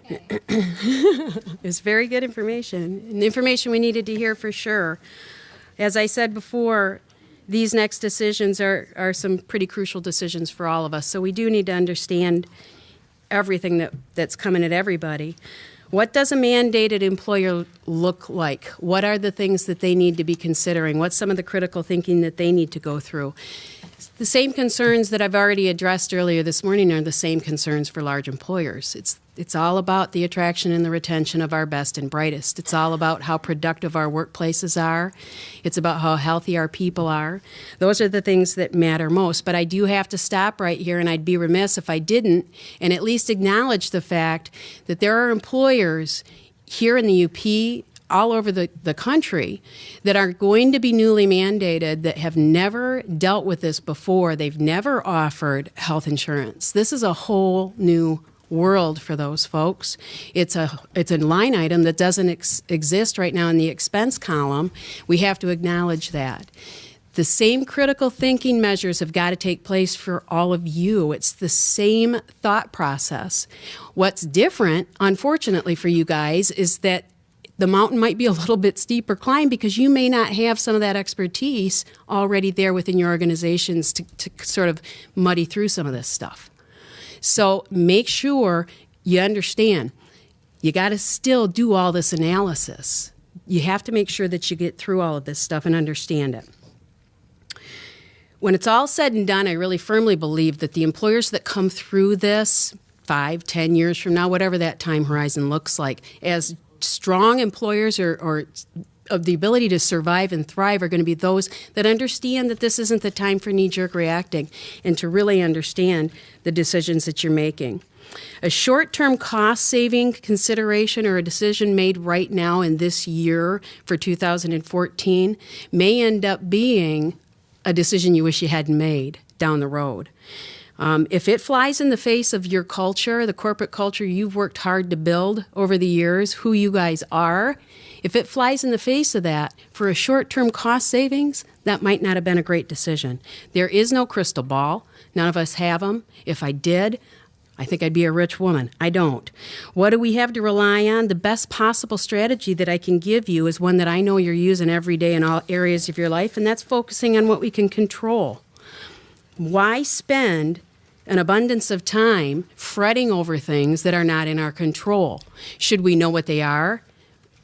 It's very good information, and information we needed to hear for sure. As I said before, these next decisions are some pretty crucial decisions for all of us, so we do need to understand everything that's coming at everybody. What does a mandated employer look like? What are the things that they need to be considering? What's some of the critical thinking that they need to go through? The same concerns that I've already addressed earlier this morning are the same concerns for large employers. It's all about the attraction and the retention of our best and brightest. It's all about how productive our workplaces are. It's about how healthy our people are. Those are the things that matter most. But I do have to stop right here, and I'd be remiss if I didn't, and at least acknowledge the fact that there are employers here in the UP, all over the country, that are going to be newly mandated, that have never dealt with this before. They've never offered health insurance. This is a whole new world for those folks. It's a line item that doesn't exist right now in the expense column. We have to acknowledge that. The same critical thinking measures have got to take place for all of you. It's the same thought process. What's different, unfortunately for you guys, is that the mountain might be a little bit steeper climb because you may not have some of that expertise already there within your organizations to sort of muddy through some of this stuff. So make sure you understand. You got to still do all this analysis. You have to make sure that you get through all of this stuff and understand it. When it's all said and done, I really firmly believe that the employers that come through this 5, 10 years from now, whatever that time horizon looks like, as strong employers or of the ability to survive and thrive are going to be those that understand that this isn't the time for knee-jerk reacting and to really understand the decisions that you're making. A short-term cost-saving consideration or a decision made right now in this year for 2014 may end up being a decision you wish you hadn't made down the road. If it flies in the face of your culture, the corporate culture you've worked hard to build over the years, who you guys are, if it flies in the face of that for a short-term cost savings, that might not have been a great decision. There is no crystal ball. None of us have them. If I did, I think I'd be a rich woman. I don't. What do we have to rely on? The best possible strategy that I can give you is one that I know you're using every day in all areas of your life, and that's focusing on what we can control. Why spend an abundance of time fretting over things that are not in our control? Should we know what they are?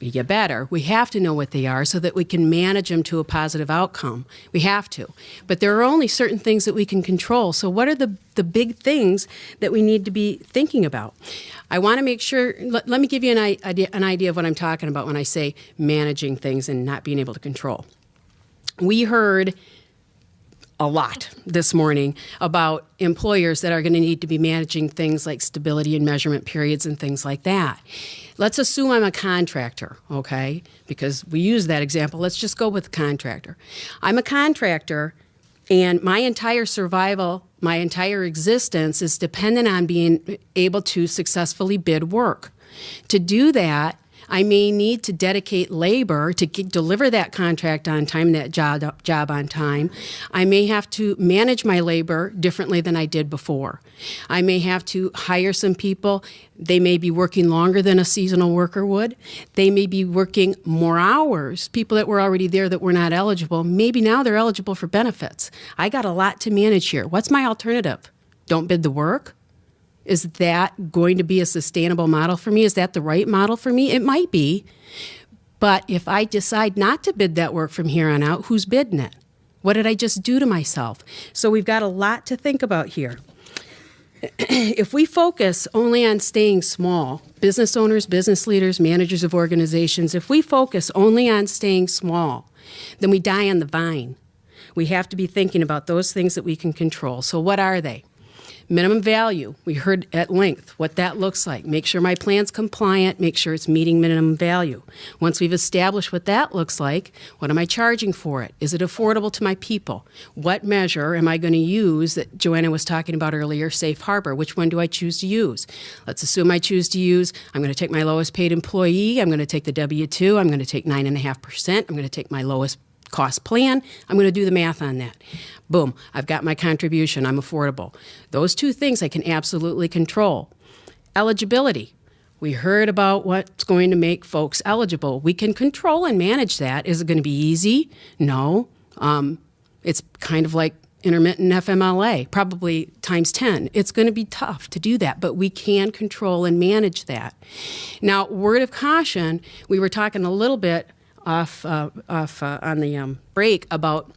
You better. We have to know what they are so that we can manage them to a positive outcome. We have to. But there are only certain things that we can control. So what are the big things that we need to be thinking about? I want to make sure, let me give you an idea of what I'm talking about when I say managing things and not being able to control. We heard a lot this morning about employers that are going to need to be managing things like stability and measurement periods and things like that. Let's assume I'm a contractor, okay? Because we use that example. Let's just go with contractor. I'm a contractor, and my entire survival, my entire existence is dependent on being able to successfully bid work. To do that, I may need to dedicate labor to deliver that contract on time, that job on time. I may have to manage my labor differently than I did before. I may have to hire some people. They may be working longer than a seasonal worker would. They may be working more hours. People that were already there that were not eligible, maybe now they're eligible for benefits. I got a lot to manage here. What's my alternative? Don't bid the work? Is that going to be a sustainable model for me? Is that the right model for me? It might be. But if I decide not to bid that work from here on out, who's bidding it? What did I just do to myself? So we've got a lot to think about here. If we focus only on staying small, business owners, business leaders, managers of organizations, if we focus only on staying small, then we die on the vine. We have to be thinking about those things that we can control. So what are they? Minimum value, we heard at length what that looks like. Make sure my plan's compliant, make sure it's meeting minimum value. Once we've established what that looks like, what am I charging for it? Is it affordable to my people? What measure am I going to use that Joanna was talking about earlier, safe harbor? Which one do I choose to use? Let's assume I choose to use, I'm going to take my lowest paid employee, I'm going to take the W-2, I'm going to take 9.5%, I'm going to take my lowest cost plan, I'm going to do the math on that. Boom, I've got my contribution, I'm affordable. Those two things I can absolutely control. Eligibility. We heard about what's going to make folks eligible. We can control and manage that. Is it going to be easy? No. It's kind of like intermittent FMLA, probably times 10. It's going to be tough to do that, but we can control and manage that. Now, word of caution, we were talking a little bit off on the break about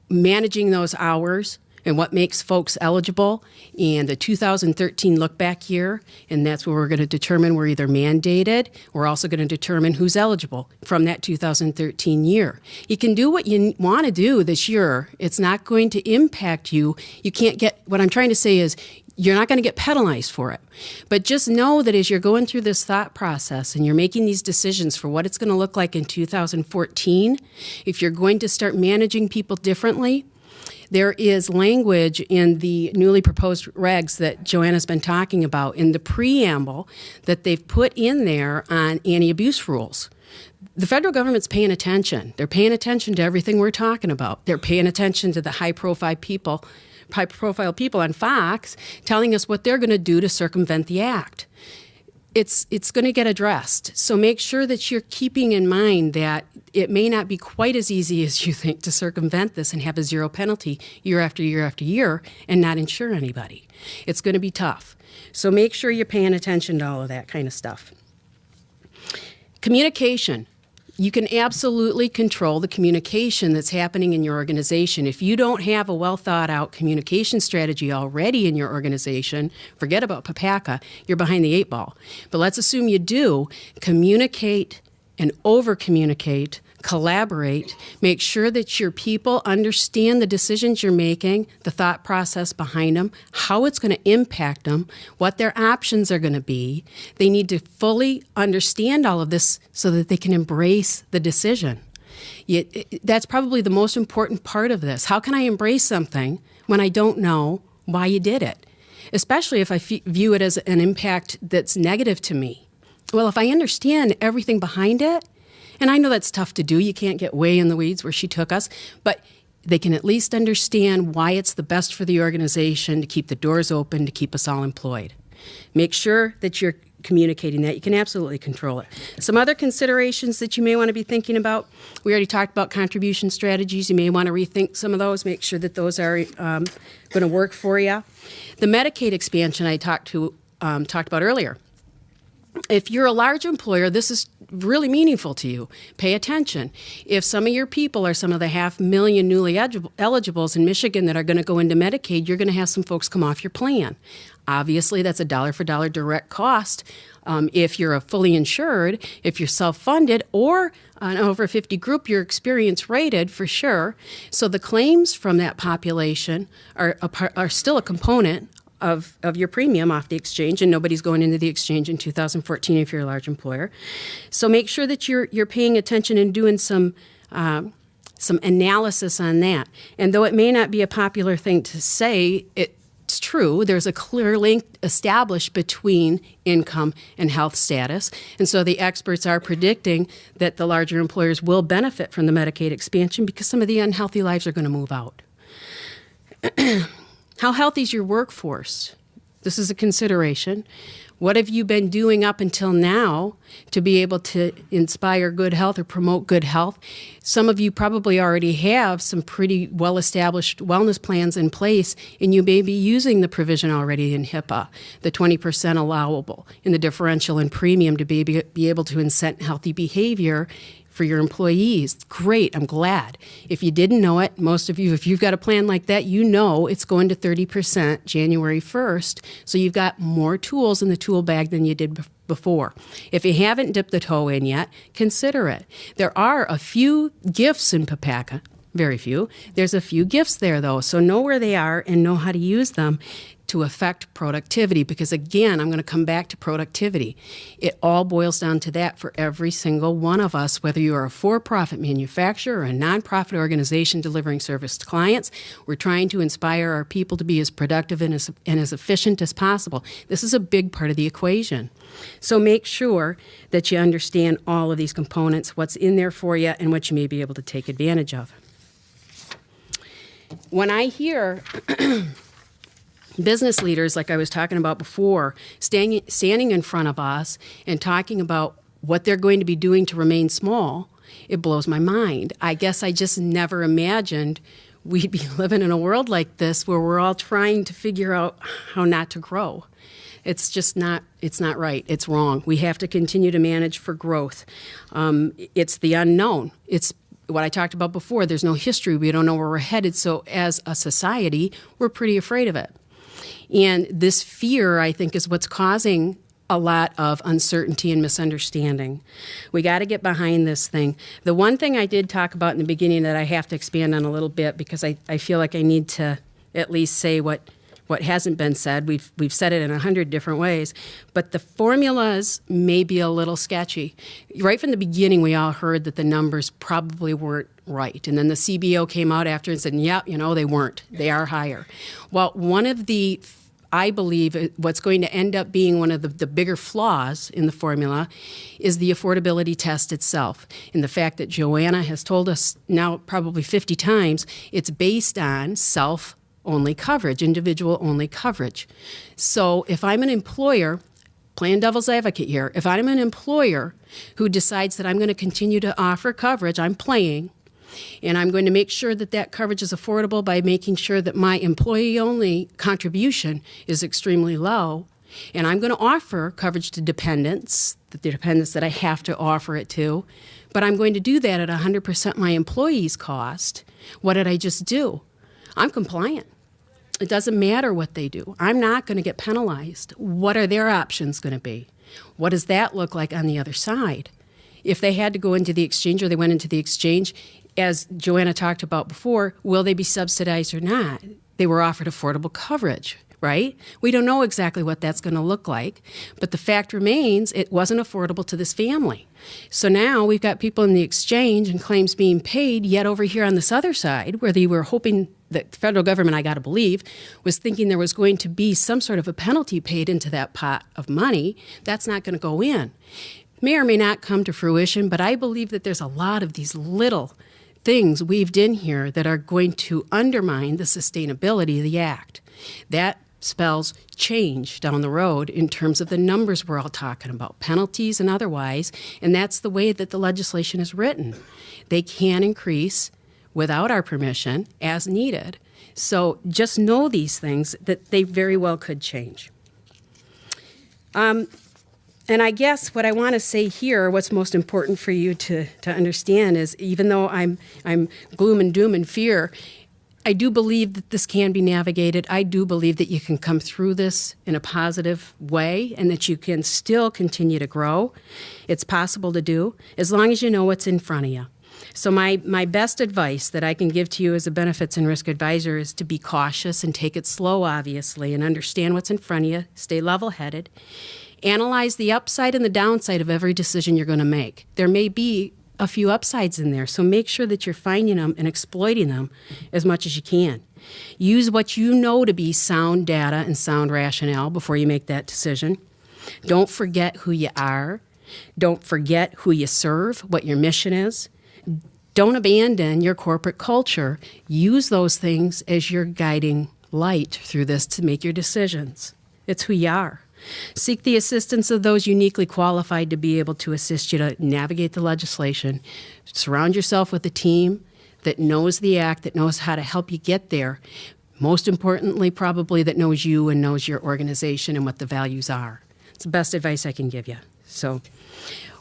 managing those hours and what makes folks eligible, and the 2013 look back year, and that's where we're going to determine we're either mandated. We're also going to determine who's eligible from that 2013 year. You can do what you want to do this year. It's not going to impact you. You can't get, what I'm trying to say is, you're not going to get penalized for it. But just know that as you're going through this thought process and you're making these decisions for what it's going to look like in 2014, if you're going to start managing people differently, there is language in the newly proposed regs that Joanna's been talking about in the preamble that they've put in there on anti-abuse rules. The federal government's paying attention. They're paying attention to everything we're talking about. They're paying attention to the high-profile people on Fox telling us what they're going to do to circumvent the act. It's going to get addressed. So make sure that you're keeping in mind that it may not be quite as easy as you think to circumvent this and have a zero penalty year after year after year and not insure anybody. It's going to be tough. So make sure you're paying attention to all of that kind of stuff. Communication. You can absolutely control the communication that's happening in your organization. If you don't have a well-thought-out communication strategy already in your organization, forget about PPACA, you're behind the 8 ball. But let's assume you do. Communicate and over-communicate, collaborate, make sure that your people understand the decisions you're making, the thought process behind them, how it's going to impact them, what their options are going to be. They need to fully understand all of this so that they can embrace the decision. That's probably the most important part of this. How can I embrace something when I don't know why you did it? Especially if I view it as an impact that's negative to me. Well, if I understand everything behind it, and I know that's tough to do, you can't get way in the weeds where she took us, but they can at least understand why it's the best for the organization to keep the doors open, to keep us all employed. Make sure that you're communicating that. You can absolutely control it. Some other considerations that you may want to be thinking about, we already talked about contribution strategies. You may want to rethink some of those, make sure that those are going to work for you. The Medicaid expansion I talked about earlier. If you're a large employer, this is really meaningful to you. Pay attention. If some of your people are some of the 500,000 newly eligibles in Michigan that are going to go into Medicaid, you're going to have some folks come off your plan. Obviously, that's a dollar-for-dollar direct cost. If you're a fully insured, if you're self-funded, or an over 50 group, you're experience rated for sure. So the claims from that population are still a component of your premium off the exchange, and nobody's going into the exchange in 2014 if you're a large employer. So make sure that you're paying attention and doing some analysis on that. And though it may not be a popular thing to say, it's true. There's a clear link established between income and health status. And so the experts are predicting that the larger employers will benefit from the Medicaid expansion because some of the unhealthy lives are going to move out. How healthy is your workforce? This is a consideration. What have you been doing up until now to be able to inspire good health or promote good health? Some of you probably already have some pretty well-established wellness plans in place, and you may be using the provision already in HIPAA, the 20% allowable in the differential and premium to be able to incent healthy behavior for your employees. Great, I'm glad. If you didn't know it, most of you, if you've got a plan like that, you know it's going to 30% January 1st, so you've got more tools in the tool bag than you did before. If you haven't dipped the toe in yet, consider it. There are a few gifts in PPACA, very few. There's a few gifts there, though, so know where they are and know how to use them to affect productivity, because again, I'm going to come back to productivity. It all boils down to that for every single one of us, whether you are a for-profit manufacturer or a nonprofit organization delivering service to clients. We're trying to inspire our people to be as productive and as efficient as possible. This is a big part of the equation. So make sure that you understand all of these components, what's in there for you, and what you may be able to take advantage of. When I hear business leaders, like I was talking about before, standing in front of us and talking about what they're going to be doing to remain small, it blows my mind. I guess I just never imagined we'd be living in a world like this where we're all trying to figure out how not to grow. It's just not, it's not right. It's wrong. We have to continue to manage for growth. It's the unknown. It's what I talked about before. There's no history. We don't know where we're headed. So as a society, we're pretty afraid of it. And this fear, I think, is what's causing a lot of uncertainty and misunderstanding. We got to get behind this thing. The one thing I did talk about in the beginning that I have to expand on a little bit, because I feel like I need to at least say what hasn't been said. We've said it in 100 different ways, but the formulas may be a little sketchy. Right from the beginning, we all heard that the numbers probably weren't right, and then the CBO came out after and said, yeah, they weren't. They are higher. Well, one of the, I believe, what's going to end up being one of the bigger flaws in the formula is the affordability test itself, and the fact that Joanna has told us now probably 50 times it's based on self-only coverage, individual-only coverage. So if I'm an employer, playing devil's advocate here, if I'm an employer who decides that I'm going to continue to offer coverage, I'm playing, and I'm going to make sure that that coverage is affordable by making sure that my employee-only contribution is extremely low, and I'm going to offer coverage to dependents, the dependents that I have to offer it to, but I'm going to do that at 100% my employee's cost. What did I just do? I'm compliant. It doesn't matter what they do. I'm not going to get penalized. What are their options going to be? What does that look like on the other side? If they had to go into the exchange or they went into the exchange, as Joanna talked about before, will they be subsidized or not? They were offered affordable coverage, right? We don't know exactly what that's going to look like, but the fact remains it wasn't affordable to this family. So now we've got people in the exchange and claims being paid, yet over here on this other side, where they were hoping that the federal government, I got to believe, was thinking there was going to be some sort of a penalty paid into that pot of money. That's not going to go in. May or may not come to fruition, but I believe that there's a lot of these little things weaved in here that are going to undermine the sustainability of the act. That spells change down the road in terms of the numbers we're all talking about, penalties and otherwise, and that's the way that the legislation is written. They can increase without our permission as needed. So just know these things, that they very well could change. And I guess what I want to say here, what's most important for you to understand is, even though I'm gloom and doom and fear, I do believe that this can be navigated. I do believe that you can come through this in a positive way and that you can still continue to grow. It's possible to do, as long as you know what's in front of you. So my best advice that I can give to you as a benefits and risk advisor is to be cautious and take it slow, obviously, and understand what's in front of you, stay level-headed. Analyze the upside and the downside of every decision you're going to make. There may be a few upsides in there, so make sure that you're finding them and exploiting them as much as you can. Use what you know to be sound data and sound rationale before you make that decision. Don't forget who you are. Don't forget who you serve, what your mission is. Don't abandon your corporate culture. Use those things as your guiding light through this to make your decisions. It's who you are. Seek the assistance of those uniquely qualified to be able to assist you to navigate the legislation. Surround yourself with a team that knows the act, that knows how to help you get there. Most importantly, probably, that knows you and knows your organization and what the values are. It's the best advice I can give you. So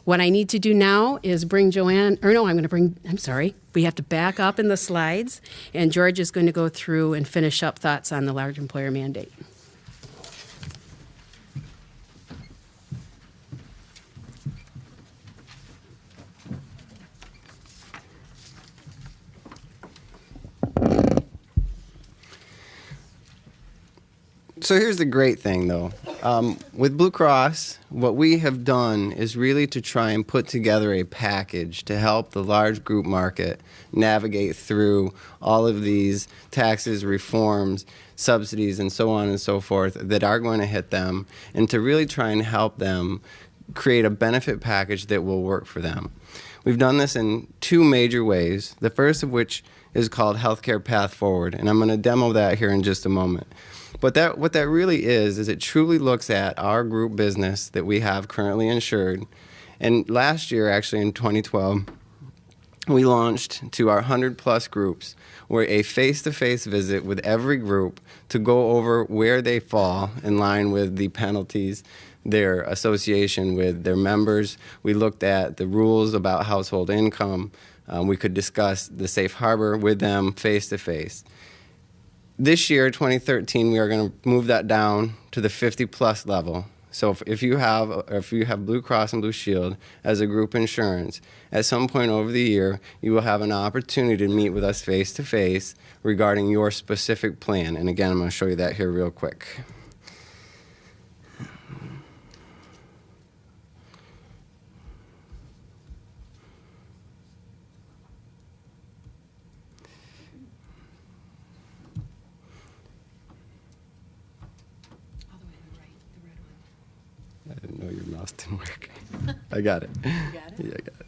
what I need to do now is bring Joanne, I'm sorry, we have to back up in the slides, and George is going to go through and finish up thoughts on the large employer mandate. So here's the great thing, though. With Blue Cross, what we have done is really to try and put together a package to help the large group market navigate through all of these taxes, reforms, subsidies, and so on and so forth that are going to hit them, and to really try and help them create a benefit package that will work for them. We've done this in two major ways, the first of which is called Healthcare Path Forward, and I'm going to demo that here in just a moment. But what that really is it truly looks at our group business that we have currently insured. And last year, actually in 2012, we launched to our 100-plus groups where a face-to-face visit with every group to go over where they fall in line with the penalties, their association with their members. We looked at the rules about household income. We could discuss the safe harbor with them face-to-face. This year, 2013, we are going to move that down to the 50-plus level. So if you have Blue Cross and Blue Shield as a group insurance, at some point over the year, you will have an opportunity to meet with us face-to-face regarding your specific plan. And again, I'm going to show you that here real quick. I didn't know your mouse didn't work. I got it. You got it? Yeah, I got it.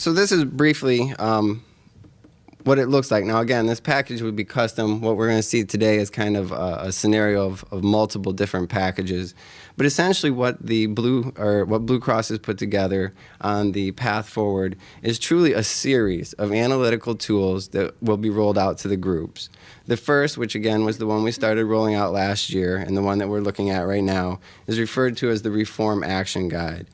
So this is briefly what it looks like. Now, again, this package would be custom. What we're going to see today is kind of a scenario of multiple different packages. But essentially what Blue Cross has put together on the path forward is truly a series of analytical tools that will be rolled out to the groups. The first, which again was the one we started rolling out last year and the one that we're looking at right now, is referred to as the Reform Action Guide.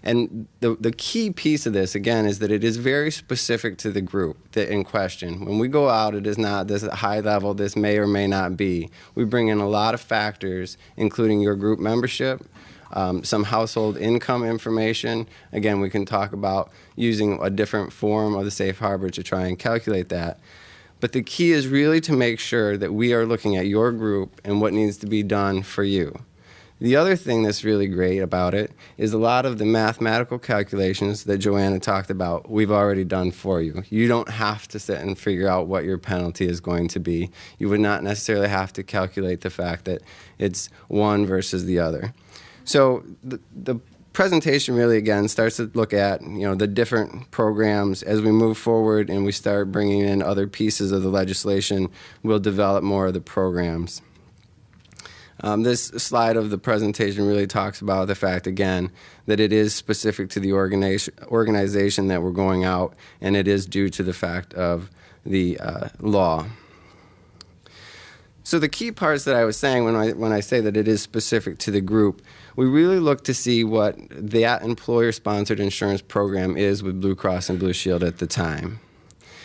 And the key piece of this, again, is that it is very specific to the group that in question. When we go out, it is not this high level, this may or may not be. We bring in a lot of factors, including your group membership, some household income information. Again, we can talk about using a different form of the safe harbor to try and calculate that. But the key is really to make sure that we are looking at your group and what needs to be done for you. The other thing that's really great about it is a lot of the mathematical calculations that Joanna talked about, we've already done for you. You don't have to sit and figure out what your penalty is going to be. You would not necessarily have to calculate the fact that it's one versus the other. So the presentation really, again, starts to look at the different programs. As we move forward and we start bringing in other pieces of the legislation, we'll develop more of the programs. This slide of the presentation really talks about the fact, again, that it is specific to the organization that we're going out, and it is due to the fact of the law. So the key parts that I was saying when I say that it is specific to the group, we really look to see what that employer-sponsored insurance program is with Blue Cross and Blue Shield at the time.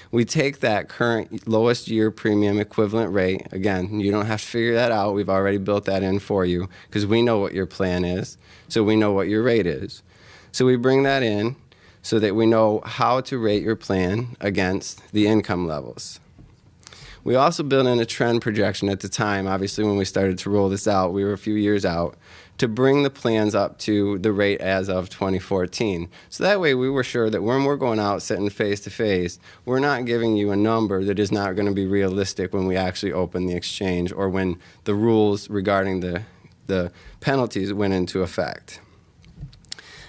We take that current lowest year premium equivalent rate. Again, you don't have to figure that out. We've already built that in for you because we know what your plan is, so we know what your rate is. So we bring that in so that we know how to rate your plan against the income levels. We also built in a trend projection at the time. Obviously, when we started to roll this out, we were a few years out, to bring the plans up to the rate as of 2014. So that way we were sure that when we're going out sitting face to face, we're not giving you a number that is not going to be realistic when we actually open the exchange or when the rules regarding the penalties went into effect.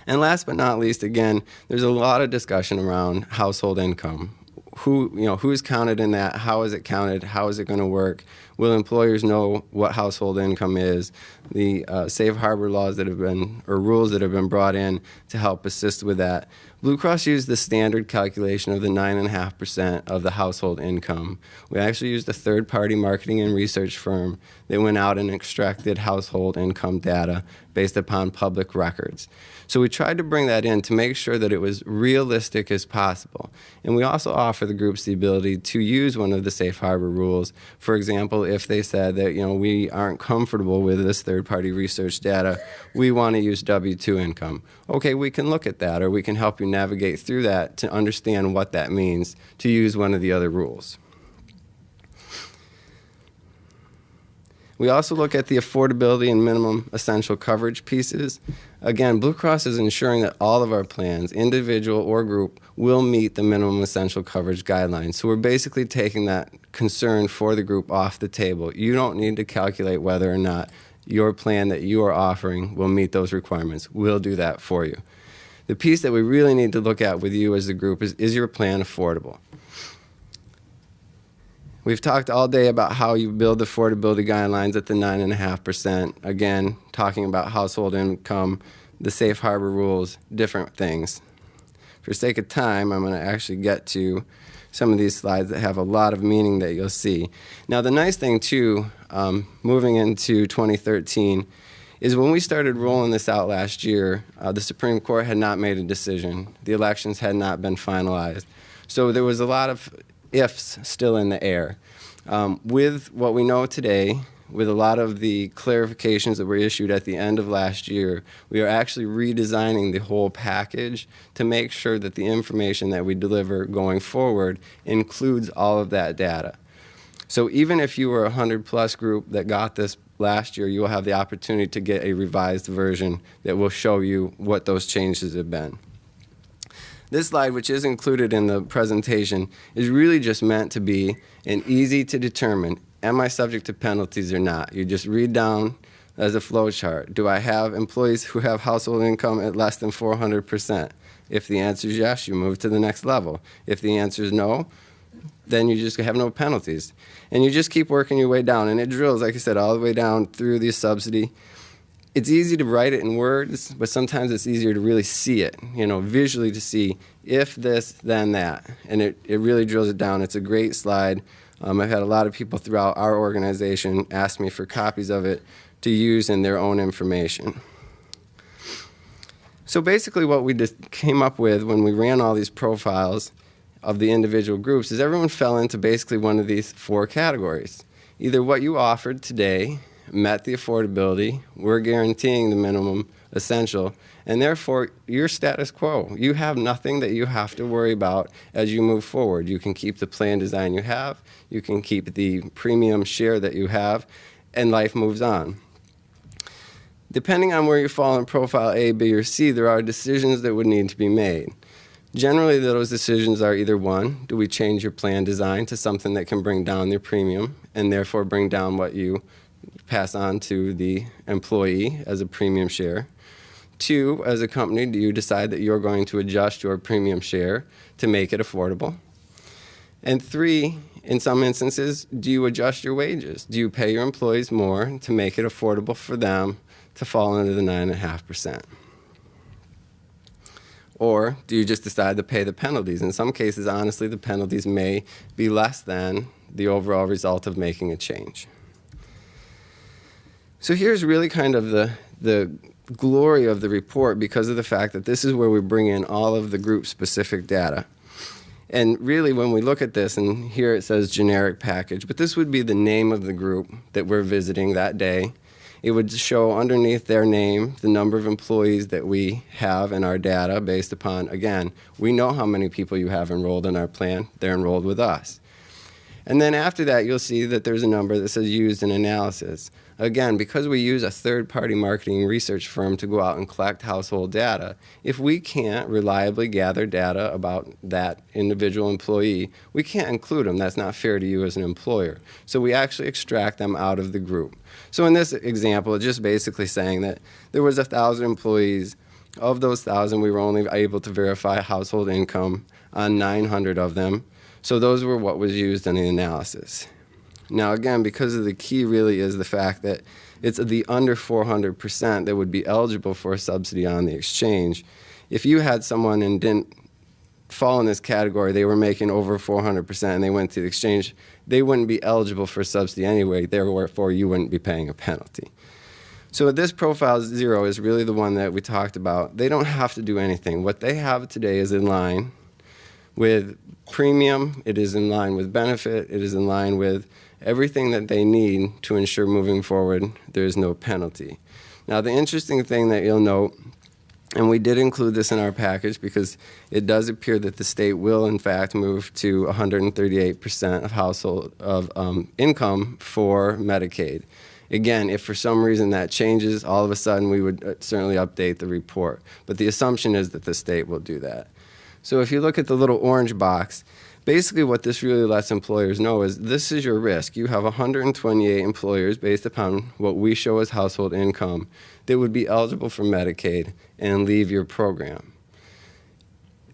And last but not least, again, there's a lot of discussion around household income. Who's counted in that? How is it counted? How is it going to work? Will employers know what household income is? The safe harbor laws that have been, or rules that have been brought in to help assist with that. Blue Cross used the standard calculation of the 9.5% of the household income. We actually used a third-party marketing and research firm that went out and extracted household income data based upon public records. So we tried to bring that in to make sure that it was realistic as possible. And we also offer the groups the ability to use one of the safe harbor rules. For example, if they said that we aren't comfortable with this third-party research data, we want to use W-2 income. Okay, we can look at that, or we can help you navigate through that to understand what that means to use one of the other rules. We also look at the affordability and minimum essential coverage pieces. Again, Blue Cross is ensuring that all of our plans, individual or group, will meet the minimum essential coverage guidelines. So we're basically taking that concern for the group off the table. You don't need to calculate whether or not your plan that you are offering will meet those requirements. We'll do that for you. The piece that we really need to look at with you as a group is your plan affordable? We've talked all day about how you build affordability guidelines at the 9.5%. Again, talking about household income, the safe harbor rules, different things. For sake of time, I'm going to actually get to some of these slides that have a lot of meaning that you'll see. Now, the nice thing, too, moving into 2013, is when we started rolling this out last year, the Supreme Court had not made a decision. The elections had not been finalized. So there was a lot of ifs still in the air. With what we know today, with a lot of the clarifications that were issued at the end of last year, we are actually redesigning the whole package to make sure that the information that we deliver going forward includes all of that data. So even if you were a 100-plus group that got this last year, you will have the opportunity to get a revised version that will show you what those changes have been. This slide, which is included in the presentation, is really just meant to be an easy to determine, am I subject to penalties or not? You just read down as a flow chart. Do I have employees who have household income at less than 400%? If the answer is yes, you move to the next level. If the answer is no, then you just have no penalties. And you just keep working your way down. And it drills, like I said, all the way down through the subsidy. It's easy to write it in words, but sometimes it's easier to really see it, visually to see if this, then that. And it really drills it down. It's a great slide. I've had a lot of people throughout our organization ask me for copies of it to use in their own information. So basically what we just came up with when we ran all these profiles of the individual groups is everyone fell into basically one of these four categories. Either what you offered today met the affordability, we're guaranteeing the minimum essential, and therefore you're status quo. You have nothing that you have to worry about as you move forward. You can keep the plan design you have, you can keep the premium share that you have, and life moves on. Depending on where you fall in profile A, B, or C, there are decisions that would need to be made. Generally, those decisions are either one, do we change your plan design to something that can bring down your premium and therefore bring down what you pass on to the employee as a premium share? Two, as a company, do you decide that you're going to adjust your premium share to make it affordable? And three, in some instances, do you adjust your wages? Do you pay your employees more to make it affordable for them to fall under the 9.5%? Or do you just decide to pay the penalties? In some cases, honestly, the penalties may be less than the overall result of making a change. So here's really kind of the glory of the report because of the fact that this is where we bring in all of the group-specific data. And really, when we look at this, and here it says generic package, but this would be the name of the group that we're visiting that day. It would show underneath their name the number of employees that we have in our data based upon, again, we know how many people you have enrolled in our plan. They're enrolled with us. And then after that, you'll see that there's a number that says used in analysis. Again, because we use a third-party marketing research firm to go out and collect household data, if we can't reliably gather data about that individual employee, we can't include them. That's not fair to you as an employer. So we actually extract them out of the group. So in this example, it's just basically saying that there was 1,000 employees. Of those 1,000, we were only able to verify household income on 900 of them. So those were what was used in the analysis. Now, again, because of the key really is the fact that it's the under 400% that would be eligible for a subsidy on the exchange. If you had someone and didn't fall in this category, they were making over 400% and they went to the exchange, they wouldn't be eligible for a subsidy anyway, therefore you wouldn't be paying a penalty. So this profile 0 is really the one that we talked about. They don't have to do anything. What they have today is in line with premium, it is in line with benefit, it is in line with everything that they need to ensure moving forward there is no penalty. Now the interesting thing that you'll note, and we did include this in our package because it does appear that the state will in fact move to 138% of household income for Medicaid. Again, if for some reason that changes, all of a sudden we would certainly update the report. But the assumption is that the state will do that. So if you look at the little orange box, Basically, what this really lets employers know is this is your risk. You have 128 employers based upon what we show as household income that would be eligible for Medicaid and leave your program.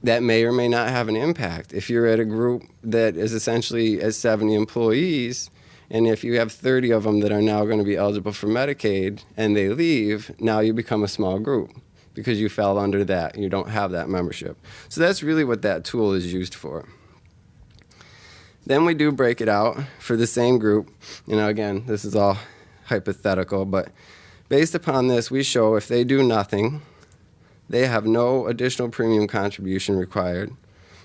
That may or may not have an impact. If you're at a group that is essentially at 70 employees, and if you have 30 of them that are now going to be eligible for Medicaid and they leave, now you become a small group because you fell under that. You don't have that membership. So that's really what that tool is used for. Then we do break it out for the same group. You know, again, this is all hypothetical, but based upon this, we show if they do nothing, they have no additional premium contribution required,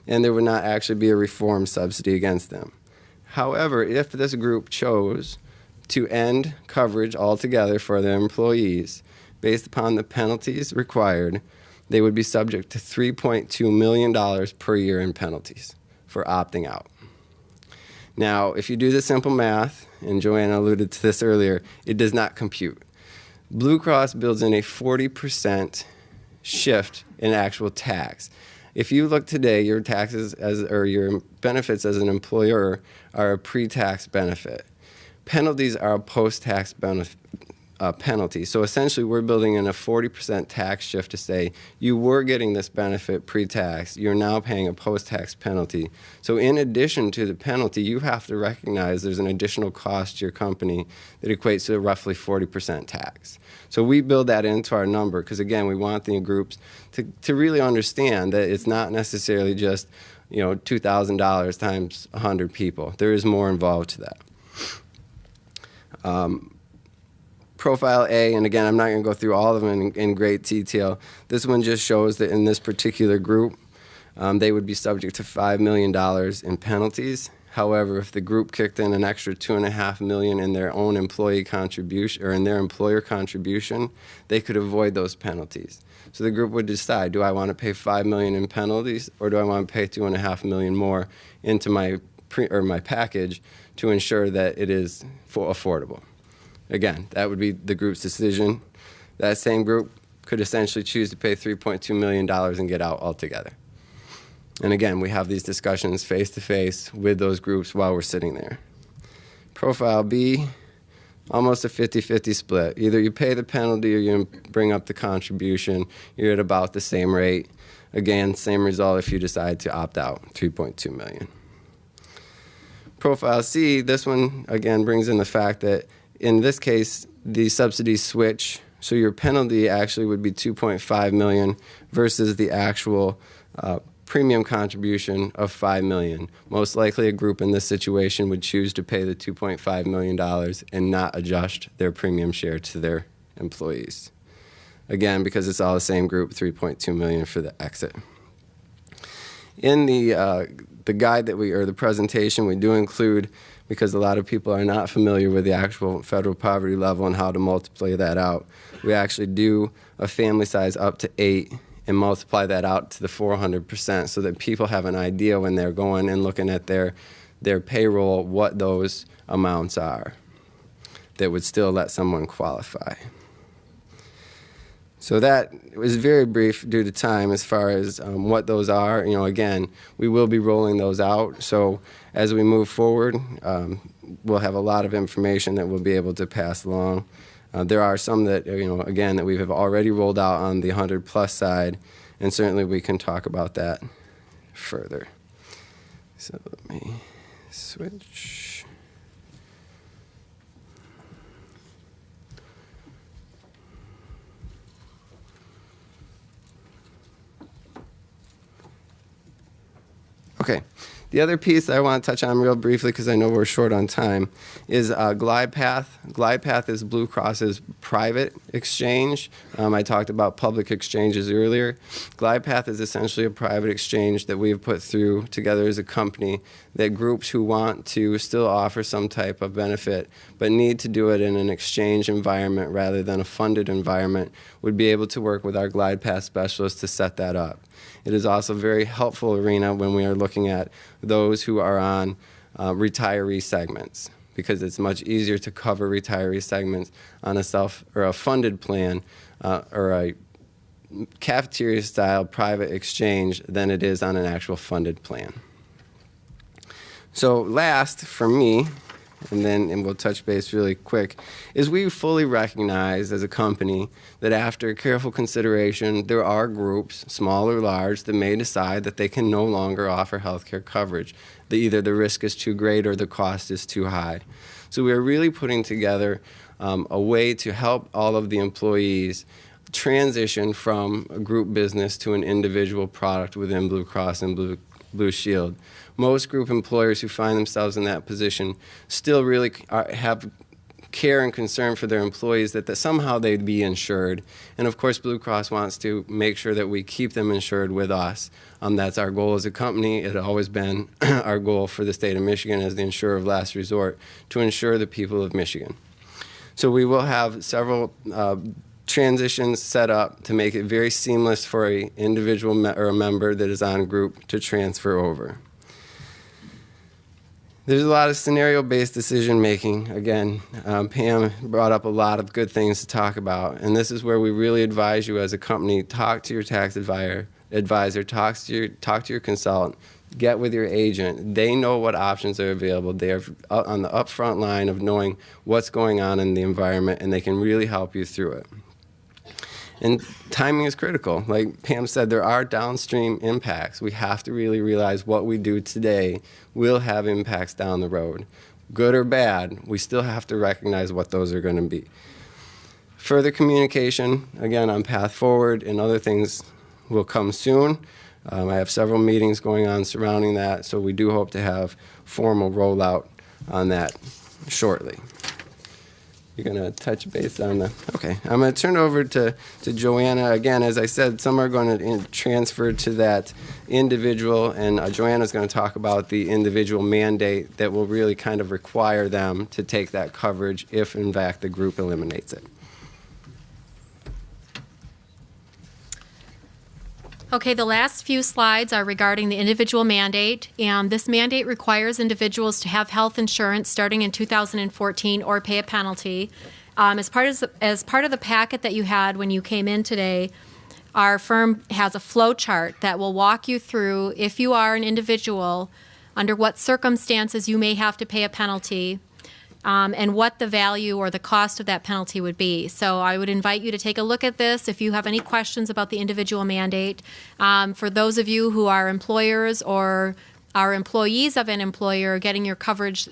and there would not actually be a reform subsidy against them. However, if this group chose to end coverage altogether for their employees, based upon the penalties required, they would be subject to $3.2 million per year in penalties for opting out. Now, if you do the simple math, and Joanna alluded to this earlier, it does not compute. Blue Cross builds in a 40% shift in actual tax. If you look today, your taxes or your benefits as an employer are a pre-tax benefit. Penalties are a post-tax penalty. So essentially, we're building in a 40% tax shift to say you were getting this benefit pre-tax, you're now paying a post-tax penalty. So in addition to the penalty, you have to recognize there's an additional cost to your company that equates to roughly 40% tax. So we build that into our number because, again, we want the groups to really understand that it's not necessarily just, you know, $2,000 times 100 people. There is more involved to that. Profile A, and again, I'm not going to go through all of them in great detail. This one just shows that in this particular group, they would be subject to $5 million in penalties. However, if the group kicked in an extra $2.5 million in their own employee contribution or in their employer contribution, they could avoid those penalties. So the group would decide: do I want to pay $5 million in penalties, or do I want to pay $2.5 million more into my package to ensure that it is affordable? Again, that would be the group's decision. That same group could essentially choose to pay $3.2 million and get out altogether. And again, we have these discussions face-to-face with those groups while we're sitting there. Profile B, almost a 50-50 split. Either you pay the penalty or you bring up the contribution. You're at about the same rate. Again, same result if you decide to opt out, $3.2 million. Profile C, this one, again, brings in the fact that in this case, the subsidies switch, so your penalty actually would be $2.5 million versus the actual premium contribution of $5 million. Most likely a group in this situation would choose to pay the $2.5 million and not adjust their premium share to their employees. Again, because it's all the same group, $3.2 million for the exit. In the guide that or the presentation, we do include, because a lot of people are not familiar with the actual federal poverty level and how to multiply that out, we actually do a family size up to 8 and multiply that out to the 400% so that people have an idea when they're going and looking at their payroll what those amounts are that would still let someone qualify. So that was very brief due to time as far as what those are. You know, again, we will be rolling those out. So as we move forward, we'll have a lot of information that we'll be able to pass along. There are some that, you know, again, that we have already rolled out on the 100+ side, and certainly we can talk about that further. So let me switch. Okay. The other piece that I want to touch on real briefly, because I know we're short on time, is GlidePath. GlidePath is Blue Cross's private exchange. I talked about public exchanges earlier. GlidePath is essentially a private exchange that we have put through together as a company that groups who want to still offer some type of benefit but need to do it in an exchange environment rather than a funded environment would be able to work with our GlidePath specialists to set that up. It is also a very helpful arena when we are looking at those who are on retiree segments, because it's much easier to cover retiree segments on a funded plan or a cafeteria-style private exchange than it is on an actual funded plan. So last, for me, and we'll touch base really quick, is we fully recognize as a company that after careful consideration, there are groups, small or large, that may decide that they can no longer offer health care coverage. That either the risk is too great or the cost is too high. So we are really putting together a way to help all of the employees transition from a group business to an individual product within Blue Cross and Blue Shield. Most group employers who find themselves in that position still really have care and concern for their employees that somehow they'd be insured. And of course, Blue Cross wants to make sure that we keep them insured with us. That's our goal as a company. It had always been our goal for the state of Michigan as the insurer of last resort to insure the people of Michigan. So we will have several transitions set up to make it very seamless for an individual or a member that is on group to transfer over. There's a lot of scenario-based decision-making. Again, Pam brought up a lot of good things to talk about, and this is where we really advise you as a company, talk to your tax advisor, talk to your consultant, get with your agent. They know what options are available. They are on the upfront line of knowing what's going on in the environment, and they can really help you through it. And timing is critical. Like Pam said, there are downstream impacts. We have to really realize what we do today will have impacts down the road. Good or bad, we still have to recognize what those are going to be. Further communication, again, on Path Forward and other things will come soon. I have several meetings going on surrounding that, so we do hope to have formal rollout on that shortly. You're going to touch base on the, okay. I'm going to turn it over to Joanna. Again, as I said, some are going to transfer to that individual, and Joanna's going to talk about the individual mandate that will really kind of require them to take that coverage if, in fact, the group eliminates it. Okay, the last few slides are regarding the individual mandate, and this mandate requires individuals to have health insurance starting in 2014 or pay a penalty. As part of the packet that you had when you came in today, our firm has a flow chart that will walk you through, if you are an individual, under what circumstances you may have to pay a penalty, and what the value or the cost of that penalty would be. So I would invite you to take a look at this if you have any questions about the individual mandate. For those of you who are employers or are employees of an employer getting your coverage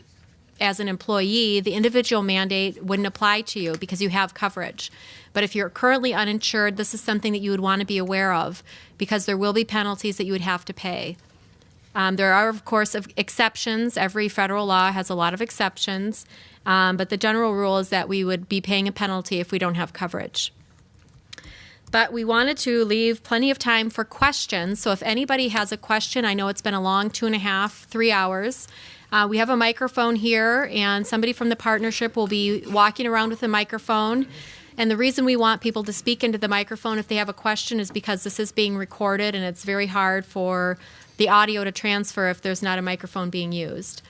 as an employee, the individual mandate wouldn't apply to you because you have coverage. But if you're currently uninsured, this is something that you would want to be aware of because there will be penalties that you would have to pay. There are, of course, exceptions. Every federal law has a lot of exceptions, but the general rule is that we would be paying a penalty if we don't have coverage. But we wanted to leave plenty of time for questions, so if anybody has a question, I know it's been a long 2.5, 3 hours. We have a microphone here, and somebody from the partnership will be walking around with a microphone. And the reason we want people to speak into the microphone if they have a question is because this is being recorded, and it's very hard for the audio to transfer if there's not a microphone being used.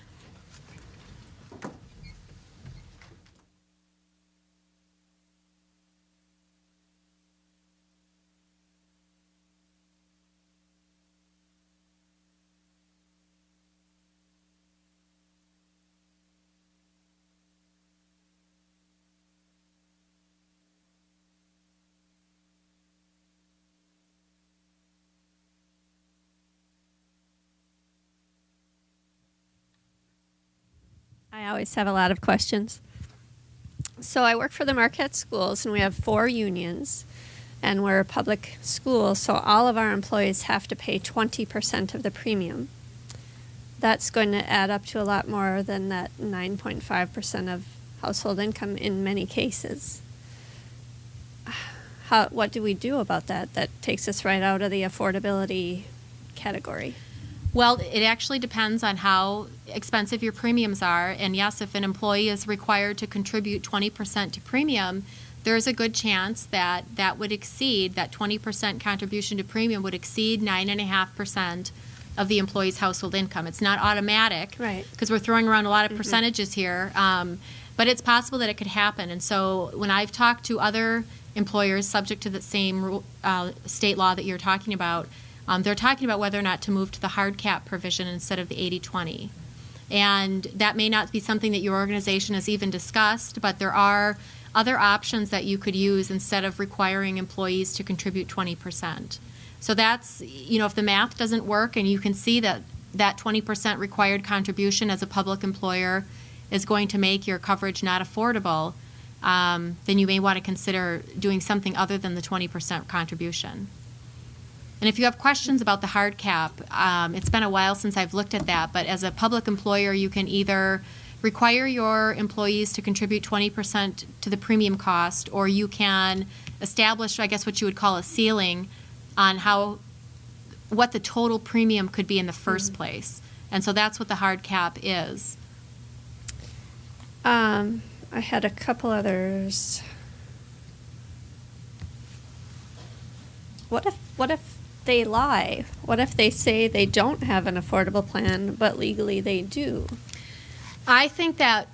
I always have a lot of questions. So I work for the Marquette Schools, and we have 4 unions, and we're a public school, so all of our employees have to pay 20% of the premium. That's going to add up to a lot more than that 9.5% of household income in many cases. What do we do about that? That takes us right out of the affordability category. Well, it actually depends on how expensive your premiums are. And yes, if an employee is required to contribute 20% to premium, there's a good chance that that would exceed, that 20% contribution to premium would exceed 9.5% of the employee's household income. It's not automatic, right? Because we're throwing around a lot of percentages here, but it's possible that it could happen. And so when I've talked to other employers subject to the same state law that you're talking about, they're talking about whether or not to move to the hard cap provision instead of the 80-20. And that may not be something that your organization has even discussed, but there are other options that you could use instead of requiring employees to contribute 20%. So that's, if the math doesn't work and you can see that that 20% required contribution as a public employer is going to make your coverage not affordable, then you may want to consider doing something other than the 20% contribution. And if you have questions about the hard cap, it's been a while since I've looked at that, but as a public employer, you can either require your employees to contribute 20% to the premium cost, or you can establish, I guess, what you would call a ceiling on what the total premium could be in the first place. And so that's what the hard cap is. I had a couple others. What if they lie? What if they say they don't have an affordable plan, but legally they do? I think that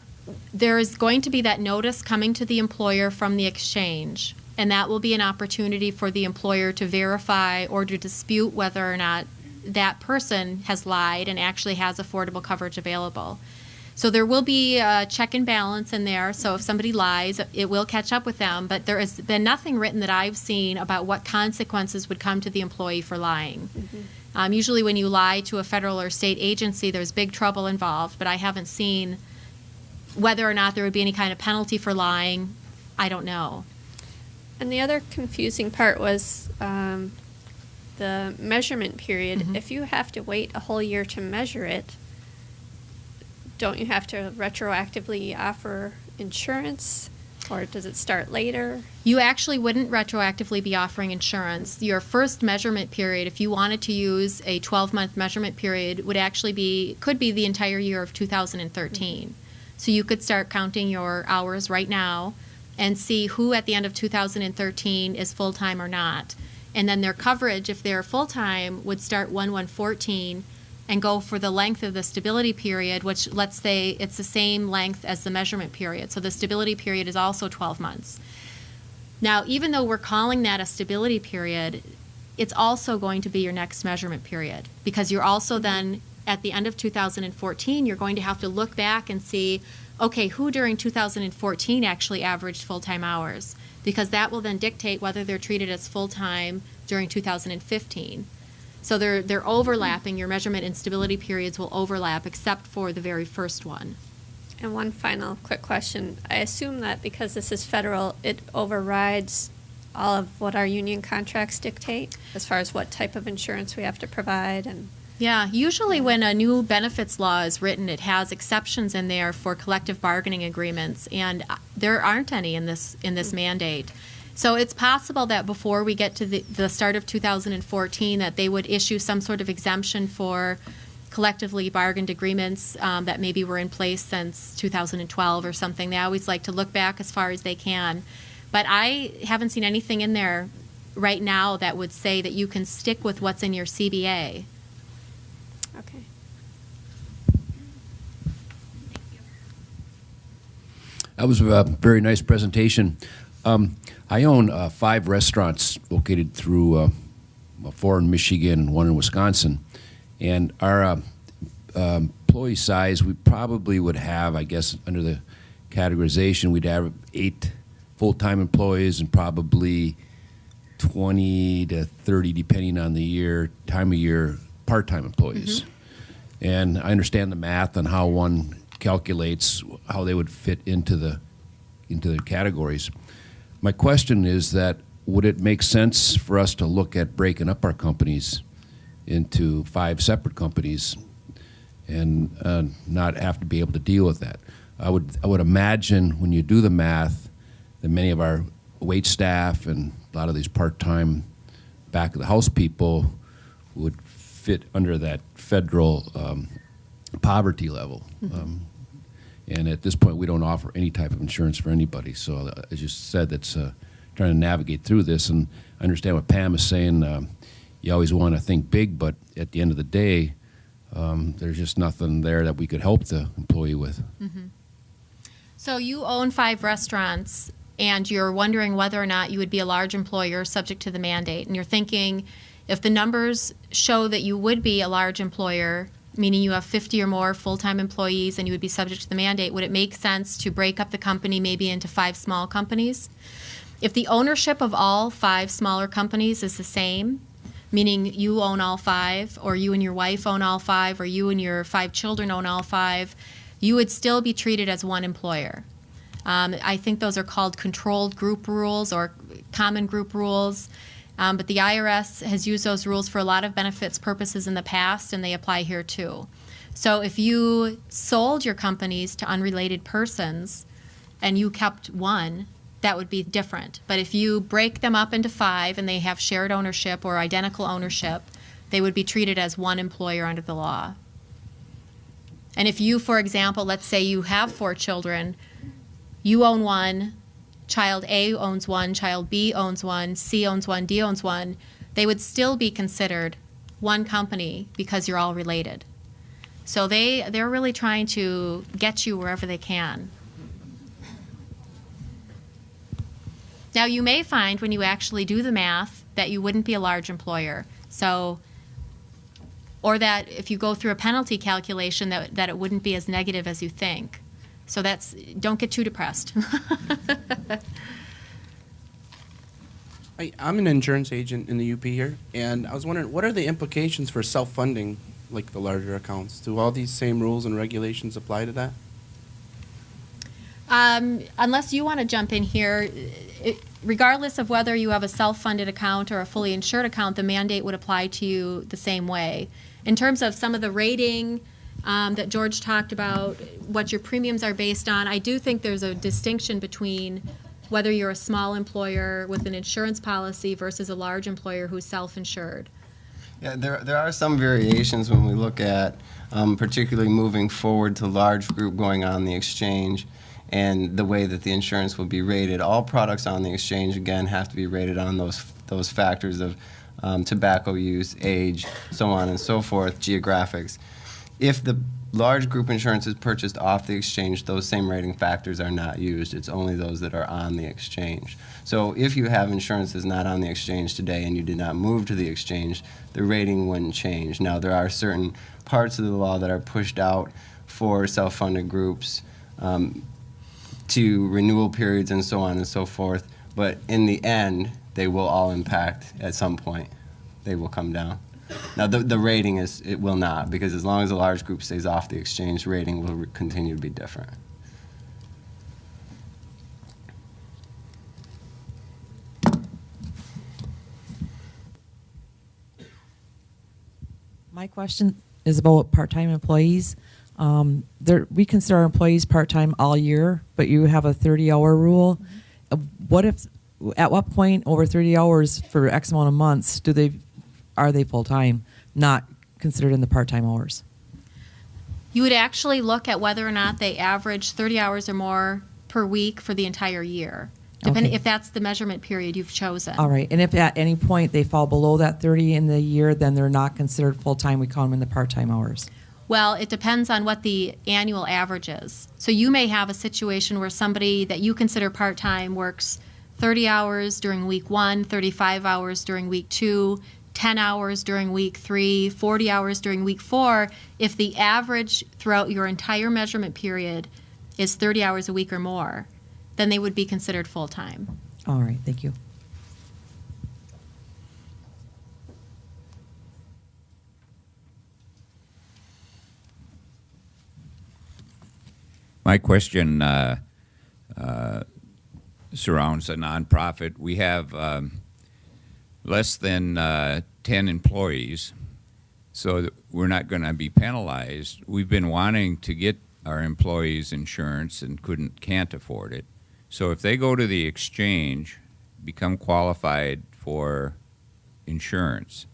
there is going to be that notice coming to the employer from the exchange, and that will be an opportunity for the employer to verify or to dispute whether or not that person has lied and actually has affordable coverage available. So there will be a check and balance in there. So if somebody lies, it will catch up with them. But there has been nothing written that I've seen about what consequences would come to the employee for lying. Usually when you lie to a federal or state agency, there's big trouble involved. But I haven't seen whether or not there would be any kind of penalty for lying. I don't know. And the other confusing part was the measurement period. If you have to wait a whole year to measure it, don't you have to retroactively offer insurance, or does it start later? You actually wouldn't retroactively be offering insurance. Your first measurement period, if you wanted to use a 12-month measurement period, could be the entire year of 2013. So you could start counting your hours right now and see who at the end of 2013 is full-time or not. And then their coverage, if they're full-time, would start 1/1/14 and go for the length of the stability period, which, let's say, it's the same length as the measurement period. So the stability period is also 12 months. Now, even though we're calling that a stability period, it's also going to be your next measurement period, because you're also then, at the end of 2014, you're going to have to look back and see, okay, who during 2014 actually averaged full-time hours? Because that will then dictate whether they're treated as full-time during 2015. So they're overlapping. Your measurement and stability periods will overlap, except for the very first one. And one final quick question. I assume that because this is federal, it overrides all of what our union contracts dictate as far as what type of insurance we have to provide. And Yeah, usually when a new benefits law is written, it has exceptions in there for collective bargaining agreements, and there aren't any in this mandate. So it's possible that before we get to the start of 2014 that they would issue some sort of exemption for collectively bargained agreements that maybe were in place since 2012 or something. They always like to look back as far as they can. But I haven't seen anything in there right now that would say that you can stick with what's in your CBA. okay. That was a very nice presentation. I own 5 restaurants located through 4 in Michigan, 1 in Wisconsin. And our employee size, we probably would have, I guess, under the categorization, we'd have 8 full-time employees and probably 20 to 30, depending on the time of year, part-time employees. And I understand the math on how one calculates how they would fit into the categories. My question is that would it make sense for us to look at breaking up our companies into 5 separate companies and not have to be able to deal with that? I would imagine when you do the math that many of our wait staff and a lot of these part-time back of the house people would fit under that federal poverty level. And at this point, we don't offer any type of insurance for anybody. So as you said, that's trying to navigate through this. And I understand what Pam is saying. You always want to think big, but at the end of the day, there's just nothing there that we could help the employee with. So you own 5 restaurants, and you're wondering whether or not you would be a large employer subject to the mandate. And you're thinking, if the numbers show that you would be a large employer, meaning you have 50 or more full-time employees and you would be subject to the mandate, would it make sense to break up the company maybe into 5 small companies? If the ownership of all 5 smaller companies is the same, meaning you own all 5, or you and your wife own all 5, or you and your 5 children own all 5, you would still be treated as one employer. I think those are called controlled group rules or common group rules. But the IRS has used those rules for a lot of benefits purposes in the past, and they apply here too. So if you sold your companies to unrelated persons and you kept one, that would be different. But if you break them up into 5 and they have shared ownership or identical ownership, they would be treated as one employer under the law. And if you, for example, let's say you have 4 children, you own 1, child A owns 1, child B owns 1, C owns 1, D owns 1, they would still be considered one company because you're all related. So they're really trying to get you wherever they can. Now, you may find when you actually do the math that you wouldn't be a large employer. So, or that if you go through a penalty calculation that it wouldn't be as negative as you think. So don't get too depressed. I'm an insurance agent in the UP here, and I was wondering, what are the implications for self-funding, like the larger accounts? Do all these same rules and regulations apply to that? Unless you want to jump in here, regardless of whether you have a self-funded account or a fully insured account, the mandate would apply to you the same way. In terms of some of the rating that George talked about, what your premiums are based on, I do think there's a distinction between whether you're a small employer with an insurance policy versus a large employer who's self-insured. Yeah, there are some variations when we look at particularly moving forward to large group going on the exchange and the way that the insurance will be rated. All products on the exchange, again, have to be rated on those factors of tobacco use, age, so on and so forth, geographics. If the large group insurance is purchased off the exchange, those same rating factors are not used. It's only those that are on the exchange. So if you have insurance that's not on the exchange today and you did not move to the exchange, the rating wouldn't change. Now, there are certain parts of the law that are pushed out for self-funded groups to renewal periods and so on and so forth, but in the end, they will all impact at some point. They will come down. Now, the rating it will not, because as long as a large group stays off the exchange, rating will continue to be different. My question is about part-time employees. We consider our employees part-time all year, but you have a 30-hour rule. At what point over 30 hours for X amount of months are they full-time, not considered in the part-time hours? You would actually look at whether or not they average 30 hours or more per week for the entire year, depending if that's the measurement period you've chosen. All right, and if at any point they fall below that 30 in the year, then they're not considered full-time. We count them in the part-time hours. Well, it depends on what the annual average is. So you may have a situation where somebody that you consider part-time works 30 hours during week 1, 35 hours during week 2, 10 hours during week 3, 40 hours during week 4. If the average throughout your entire measurement period is 30 hours a week or more, then they would be considered full-time. All right, thank you. My question surrounds a nonprofit. We have less than 10 employees, so we're not going to be penalized. We've been wanting to get our employees insurance and can't afford it. So if they go to the exchange, become qualified for insurance,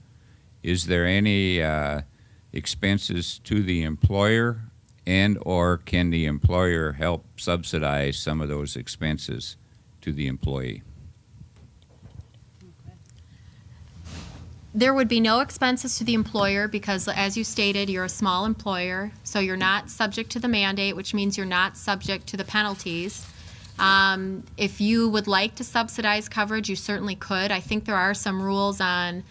is there any expenses to the employer, and or can the employer help subsidize some of those expenses to the employee? There would be no expenses to the employer because, as you stated, you're a small employer, so you're not subject to the mandate, which means you're not subject to the penalties. If you would like to subsidize coverage, you certainly could. I think there are some rules on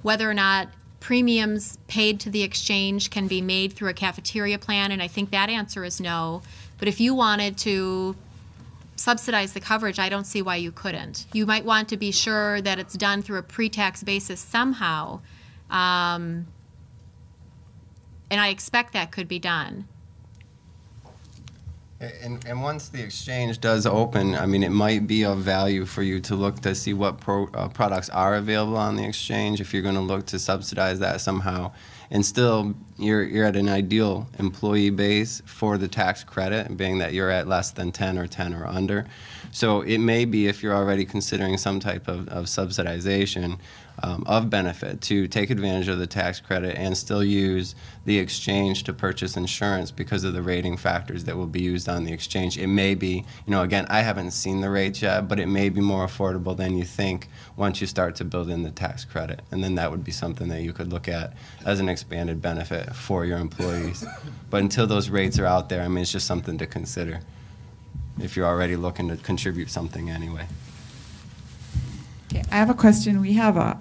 whether or not premiums paid to the exchange can be made through a cafeteria plan, and I think that answer is no. But if you wanted to subsidize the coverage, I don't see why you couldn't. You might want to be sure that it's done through a pre-tax basis somehow, and I expect that could be done. And once the exchange does open, I mean, it might be of value for you to look to see what products are available on the exchange if you're going to look to subsidize that somehow. And still, you're at an ideal employee base for the tax credit, being that you're at less than 10 or 10 or under. So it may be, if you're already considering some type of subsidization of benefit, to take advantage of the tax credit and still use the exchange to purchase insurance because of the rating factors that will be used on the exchange. It may be, again, I haven't seen the rates yet, but it may be more affordable than you think once you start to build in the tax credit. And then that would be something that you could look at as an expanded benefit for your employees. But until those rates are out there, I mean, it's just something to consider if you're already looking to contribute something anyway. Okay, I have a question. We have a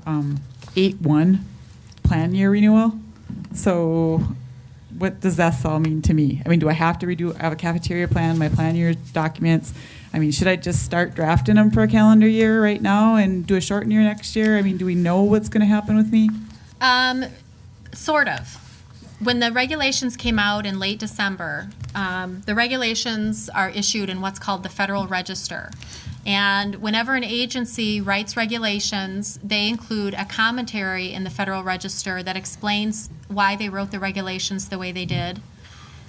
8-1 plan year renewal. So what does that all mean to me? I mean, do I have to I have a cafeteria plan, my plan year documents? I mean, should I just start drafting them for a calendar year right now and do a shortened year next year? I mean, do we know what's going to happen with me? Sort of. When the regulations came out in late December, the regulations are issued in what's called the Federal Register. And whenever an agency writes regulations, they include a commentary in the Federal Register that explains why they wrote the regulations the way they did.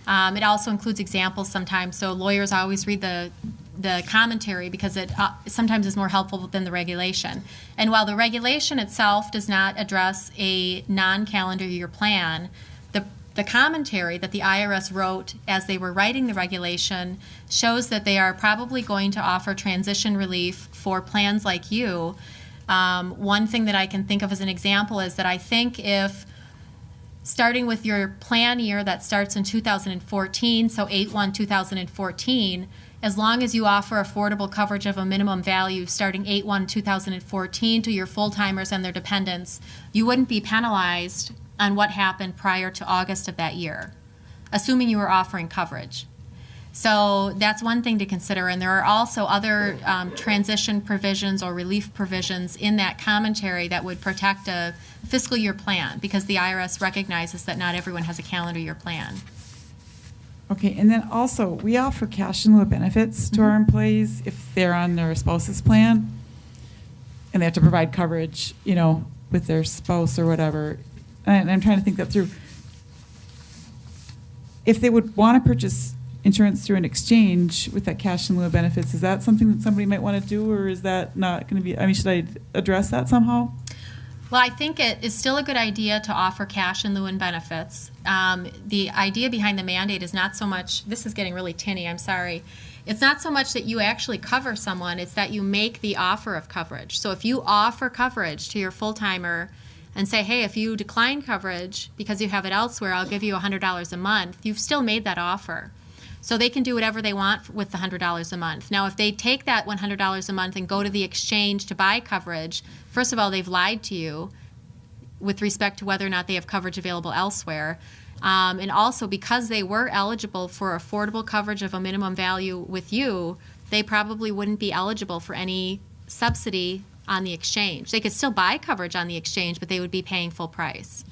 It also includes examples sometimes, so lawyers always read the commentary because it sometimes is more helpful than the regulation. And while the regulation itself does not address a non-calendar year plan, the commentary that the IRS wrote as they were writing the regulation shows that they are probably going to offer transition relief for plans like you. One thing that I can think of as an example is that I think if, starting with your plan year that starts in 2014, so 8/1/2014, as long as you offer affordable coverage of a minimum value starting 8/1/2014 to your full-timers and their dependents, you wouldn't be penalized on what happened prior to August of that year, assuming you were offering coverage. So that's one thing to consider, and there are also other transition provisions or relief provisions in that commentary that would protect a fiscal year plan, because the IRS recognizes that not everyone has a calendar year plan. Okay, and then also, we offer cash in lieu benefits to our employees if they're on their spouse's plan, and they have to provide coverage, with their spouse or whatever. And I'm trying to think that through. If they would want to purchase insurance through an exchange with that cash in lieu of benefits, is that something that somebody might want to do, or is that not going to be, should I address that somehow? Well, I think it is still a good idea to offer cash in lieu and benefits. The idea behind the mandate is not so much, this is getting really tinny, I'm sorry. It's not so much that you actually cover someone, it's that you make the offer of coverage. So if you offer coverage to your full-timer and say, hey, if you decline coverage because you have it elsewhere, I'll give you $100 a month, you've still made that offer. So they can do whatever they want with the $100 a month. Now, if they take that $100 a month and go to the exchange to buy coverage, first of all, they've lied to you with respect to whether or not they have coverage available elsewhere. And also, because they were eligible for affordable coverage of a minimum value with you, they probably wouldn't be eligible for any subsidy on the exchange. They could still buy coverage on the exchange, but they would be paying full price.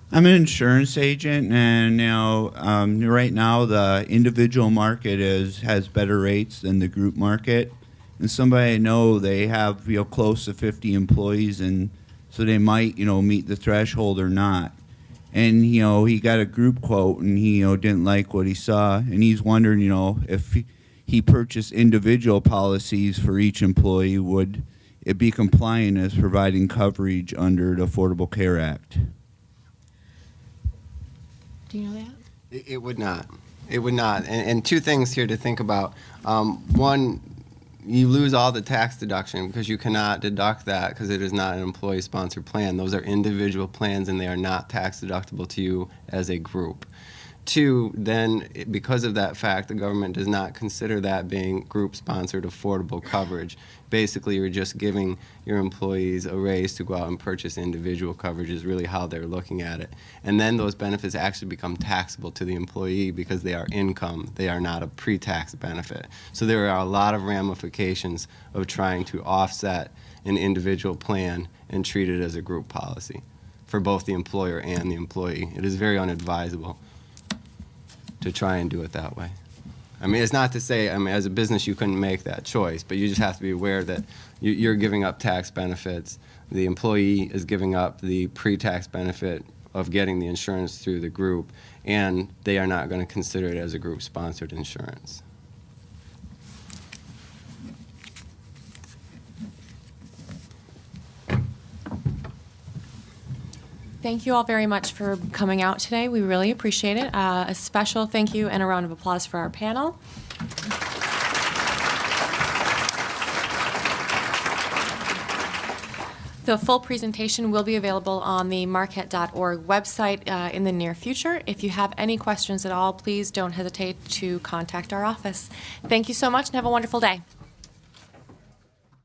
I'm an insurance agent, and right now the individual market has better rates than the group market. And somebody I know, they have close to 50 employees, and so they might meet the threshold or not. And he got a group quote, and he didn't like what he saw, and he's wondering if he purchased individual policies for each employee, would it be compliant as providing coverage under the Affordable Care Act? Do you know that? It would not. It would not. And two things here to think about. One, you lose all the tax deduction because you cannot deduct that because it is not an employee-sponsored plan. Those are individual plans, and they are not tax deductible to you as a group. Two, then because of that fact, the government does not consider that being group-sponsored affordable coverage. Basically, you're just giving your employees a raise to go out and purchase individual coverage is really how they're looking at it. And then those benefits actually become taxable to the employee because they are income. They are not a pre-tax benefit. So there are a lot of ramifications of trying to offset an individual plan and treat it as a group policy for both the employer and the employee. It is very unadvisable to try and do it that way. I mean, it's not to say, I mean, as a business you couldn't make that choice, but you just have to be aware that you're giving up tax benefits. The employee is giving up the pre-tax benefit of getting the insurance through the group, and they are not going to consider it as a group-sponsored insurance. Thank you all very much for coming out today. We really appreciate it. A special thank you and a round of applause for our panel. The full presentation will be available on the marquette.org website in the near future. If you have any questions at all, please don't hesitate to contact our office. Thank you so much and have a wonderful day.